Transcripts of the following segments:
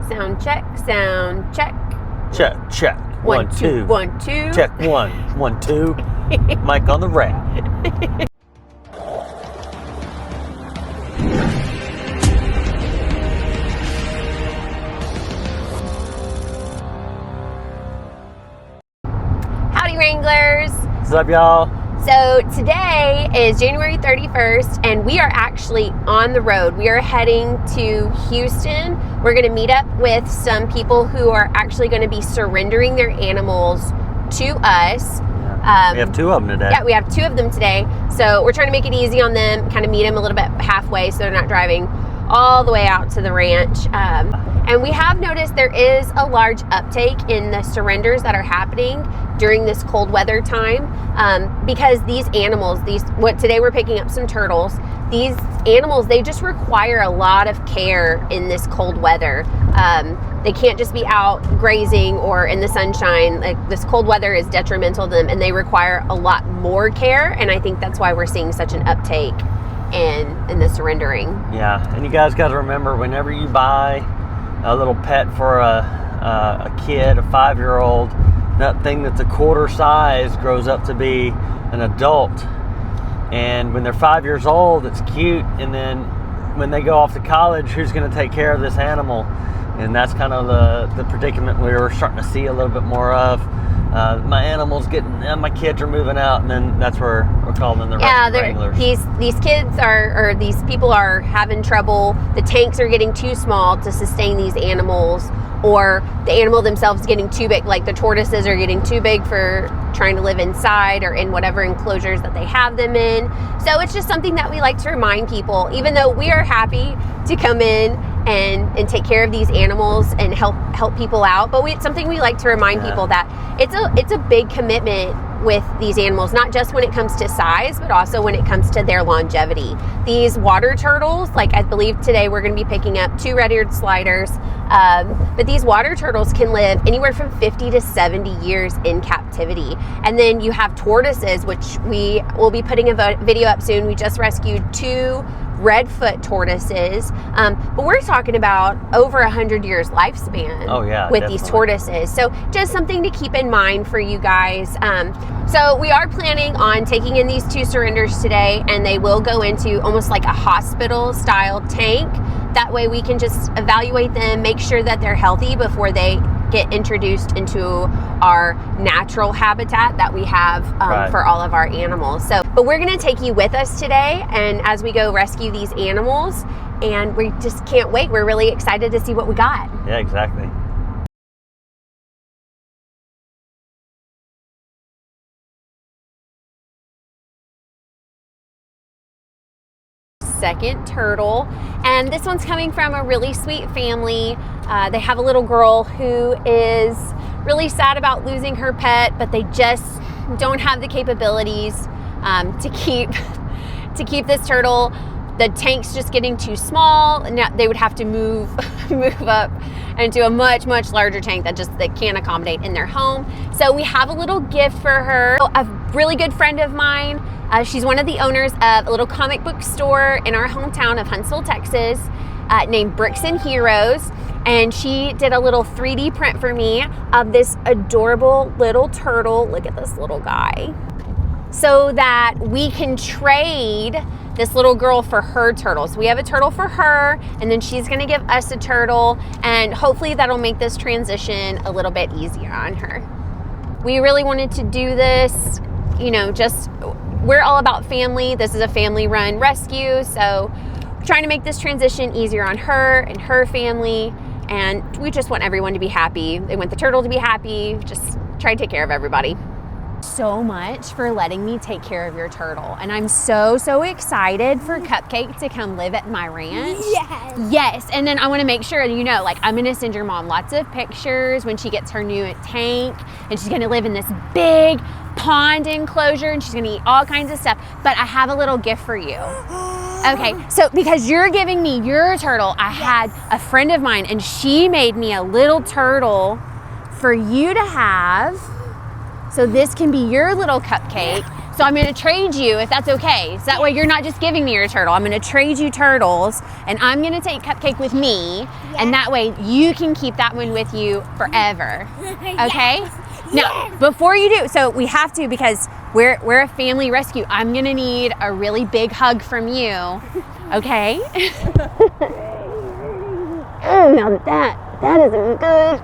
Sound check, sound check. Check, check. 1, 2. 1, 2. Check 1, 1, 2. Mike on the wrap. Howdy, Wranglers. What's up, y'all? So today is January 31st, and we are actually on the road. We are heading to Houston. We're going to meet up with some people who are actually going to be surrendering their animals to us. We have 2 of them today. Yeah, we have 2 of them today. So we're trying to make it easy on them, kind of meet them a little bit halfway so they're not driving all the way out to the ranch. And we have noticed there is a large uptake in the surrenders that are happening during this cold weather time, because these animals, today we're picking up some turtles. These animals, they just require a lot of care in this cold weather. They can't just be out grazing or in the sunshine. Like, this cold weather is detrimental to them, and they require a lot more care. And I think that's why we're seeing such an uptake in the surrendering. Yeah, and you guys got to remember, whenever you buy a little pet for a kid, a 5-year-old, that thing that's a quarter size grows up to be an adult. And when they're 5 years old, it's cute. And then when they go off to college, who's going to take care of this animal? And that's kind of the predicament we're starting to see a little bit more of. My kids are moving out, and then that's where we're calling them the Rescue Wranglers. These kids or these people are having trouble. The tanks are getting too small to sustain these animals, or the animal themselves getting too big. Like the tortoises are getting too big for trying to live inside or in whatever enclosures that they have them in. So it's just something that we like to remind people, even though we are happy to come in and take care of these animals and help people out, but it's something we like to remind people that it's a big commitment with these animals, not just when it comes to size, but also when it comes to their longevity. These water turtles, like I believe today we're going to be picking up 2 red-eared sliders, but these water turtles can live anywhere from 50 to 70 years in captivity. And then you have tortoises, which we will be putting a video up soon. We just rescued 2 redfoot tortoises, but we're talking about over 100 years lifespan. Oh yeah, with definitely. These tortoises. So just something to keep in mind for you guys. So we are planning on taking in these 2 surrenders today, and they will go into almost like a hospital style tank. That way we can just evaluate them, make sure that they're healthy before they get introduced into our natural habitat that we have for all of our animals. But we're going to take you with us today, and as we go rescue these animals, and we just can't wait. We're really excited to see what we got. Yeah, exactly. Second turtle, and this one's coming from a really sweet family. They have a little girl who is really sad about losing her pet, but they just don't have the capabilities to keep this turtle. The tank's just getting too small, and now they would have to move up into a much larger tank that can't accommodate in their home. So we have a little gift for her. A really good friend of mine, she's one of the owners of a little comic book store in our hometown of Huntsville, Texas, named Bricks and Heroes. And she did a little 3D print for me of this adorable little turtle. Look at this little guy. So that we can trade this little girl for her turtle. So we have a turtle for her, and then she's gonna give us a turtle, and hopefully that'll make this transition a little bit easier on her. We really wanted to do this, we're all about family. This is a family-run rescue, so we're trying to make this transition easier on her and her family, and we just want everyone to be happy. They want the turtle to be happy. Just try to take care of everybody. So much for letting me take care of your turtle, and I'm so excited for Cupcake to come live at my ranch. Yes. And then I want to make sure I'm going to send your mom lots of pictures when she gets her new tank, and she's going to live in this big pond enclosure, and she's going to eat all kinds of stuff. But I have a little gift for you. Okay, so because you're giving me your turtle, I had a friend of mine, and she made me a little turtle for you to have. So this can be your little Cupcake. So I'm going to trade you, if that's okay. So that way you're not just giving me your turtle. I'm going to trade you turtles, and I'm going to take Cupcake with me, and that way you can keep that one with you forever. Okay? Now, before you do, so we have to, because we're a family rescue. I'm going to need a really big hug from you. Okay? Now that is good.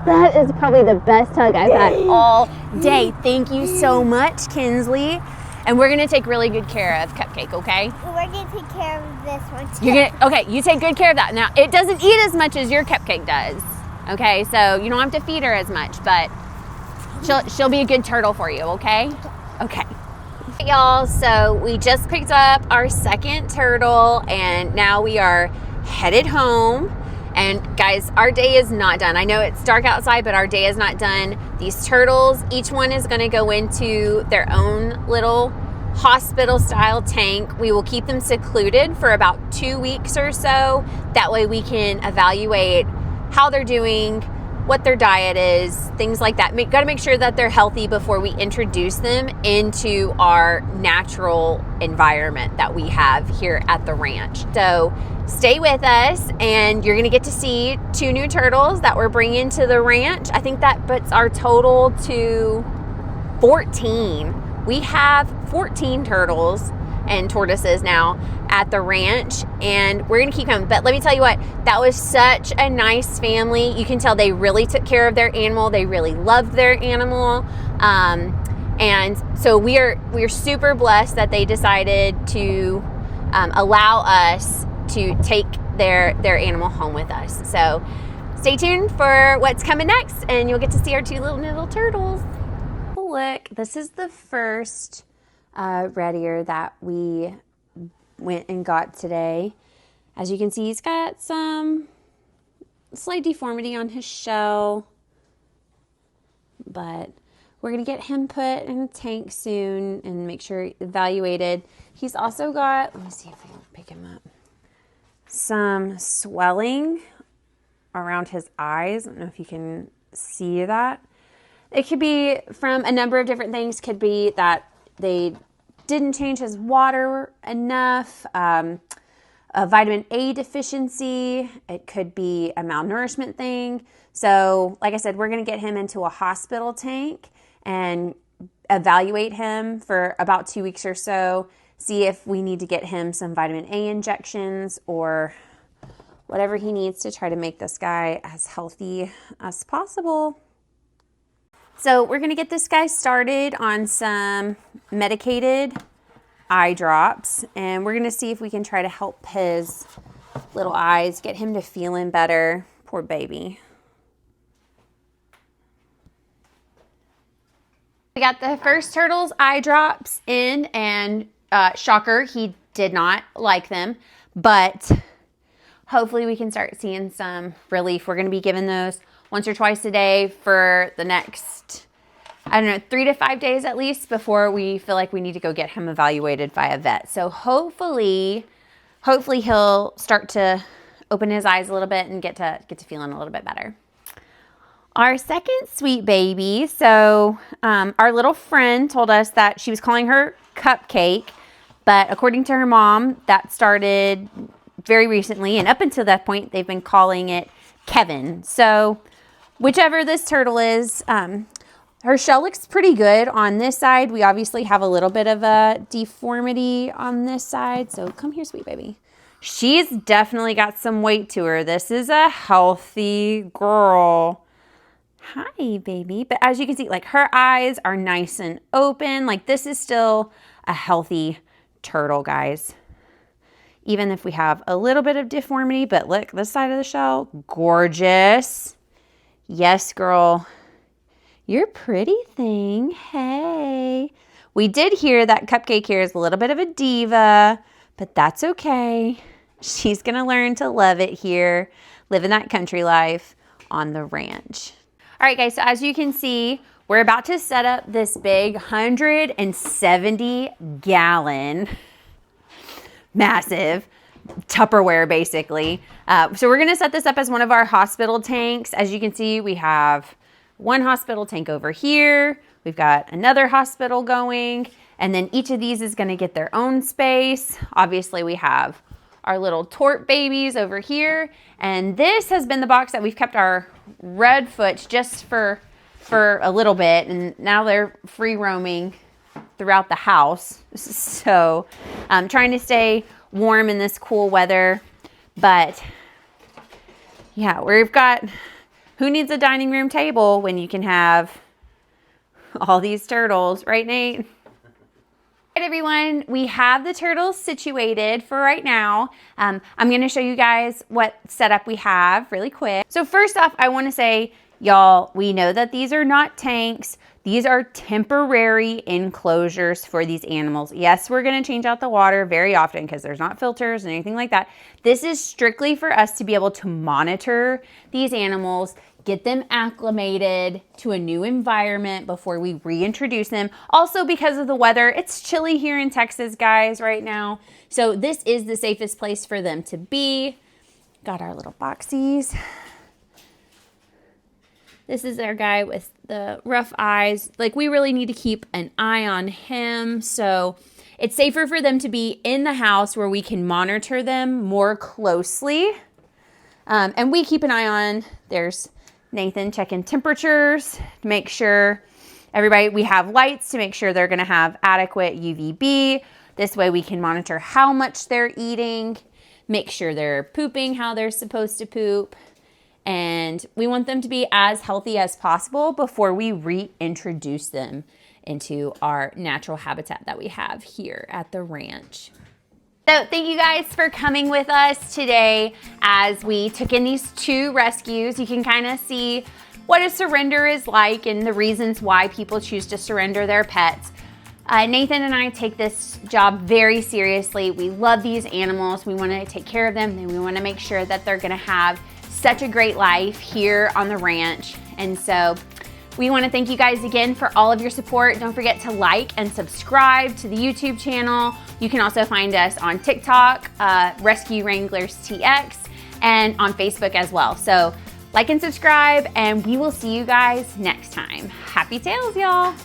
That is probably the best hug I've had all day. Thank you so much, Kinsley. And we're gonna take really good care of Cupcake, okay? We're gonna take care of this one too. Okay, you take good care of that. Now, it doesn't eat as much as your Cupcake does. Okay, so you don't have to feed her as much, but she'll be a good turtle for you, okay? Okay. Y'all, so we just picked up our second turtle, and now we are headed home. And guys, our day is not done. I know it's dark outside, but our day is not done. These turtles, each one is going to go into their own little hospital style tank. We will keep them secluded for about 2 weeks or so. That way we can evaluate how they're doing, what their diet is, things like that. Got to make sure that they're healthy before we introduce them into our natural environment that we have here at the ranch. So stay with us, and you're gonna get to see 2 new turtles that we're bringing to the ranch. I think that puts our total to 14. We have 14 turtles and tortoises now at the ranch, and we're gonna keep coming. But let me tell you what, that was such a nice family. You can tell they really took care of their animal. They really loved their animal. And so we're super blessed that they decided to allow us to take their animal home with us. So stay tuned for what's coming next, and you'll get to see our 2 little turtles. Look, this is the first red ear that we went and got today. As you can see, he's got some slight deformity on his shell, but we're gonna get him put in a tank soon and make sure evaluated. He's also got, let me see if I can pick him up, some swelling around his eyes. I don't know if you can see that. It could be from a number of different things. Could be that they didn't change his water enough, a vitamin A deficiency. It could be a malnourishment thing. So like I said, we're going to get him into a hospital tank and evaluate him for about 2 weeks or so. See if we need to get him some vitamin A injections or whatever he needs to try to make this guy as healthy as possible. So we're going to get this guy started on some medicated eye drops, and we're going to see if we can try to help his little eyes, get him to feeling better. Poor baby. We got the first turtle's eye drops in, and shocker, he did not like them, but hopefully we can start seeing some relief. We're going to be giving those once or twice a day for the next, 3 to 5 days at least, before we feel like we need to go get him evaluated by a vet. So hopefully he'll start to open his eyes a little bit and get to feeling a little bit better. Our second sweet baby, so our little friend told us that she was calling her Cupcake, but according to her mom, that started very recently, and up until that point, they've been calling it Kevin. So whichever this turtle is, her shell looks pretty good on this side. We obviously have a little bit of a deformity on this side. So come here, sweet baby. She's definitely got some weight to her. This is a healthy girl. Hi, baby. But as you can see, like, her eyes are nice and open. Like, this is still a healthy turtle, guys. Even if we have a little bit of deformity, but look, this side of the shell, gorgeous. Yes, girl. You're a pretty thing. Hey. We did hear that Cupcake here is a little bit of a diva, but that's okay. She's going to learn to love it here, living that country life on the ranch. All right, guys, so as you can see, we're about to set up this big 170-gallon, massive Tupperware, basically. So we're going to set this up as one of our hospital tanks. As you can see, we have one hospital tank over here. We've got another hospital going, and then each of these is going to get their own space. Obviously, we have our little tort babies over here, and this has been the box that we've kept our Redfoots just for a little bit, and now they're free roaming throughout the house. So I'm trying to stay warm in this cool weather, but yeah, we've got, who needs a dining room table when you can have all these turtles, right, Nate? All right, everyone, we have the turtles situated for right now. I'm going to show you guys what setup we have really quick. So first off, I want to say, y'all, we know that these are not tanks. These are temporary enclosures for these animals. Yes, we're going to change out the water very often because there's not filters and anything like that. This is strictly for us to be able to monitor these animals, get them acclimated to a new environment before we reintroduce them. Also, because of the weather, it's chilly here in Texas, guys, right now. So this is the safest place for them to be. Got our little boxies. This is our guy with the rough eyes. Like, we really need to keep an eye on him. So it's safer for them to be in the house where we can monitor them more closely. And we keep an eye on, there's Nathan checking temperatures to make sure everybody, we have lights to make sure they're going to have adequate UVB. This way we can monitor how much they're eating, make sure they're pooping how they're supposed to poop. And we want them to be as healthy as possible before we reintroduce them into our natural habitat that we have here at the ranch. So thank you guys for coming with us today as we took in these 2 rescues. You can kind of see what a surrender is like and the reasons why people choose to surrender their pets. Nathan and I take this job very seriously. We love these animals. We want to take care of them, and we want to make sure that they're going to have such a great life here on the ranch. And so we want to thank you guys again for all of your support. Don't forget to like and subscribe to the YouTube channel. You can also find us on TikTok, Rescue Wranglers TX, and on Facebook as well. So like and subscribe, and we will see you guys next time. Happy tails, y'all.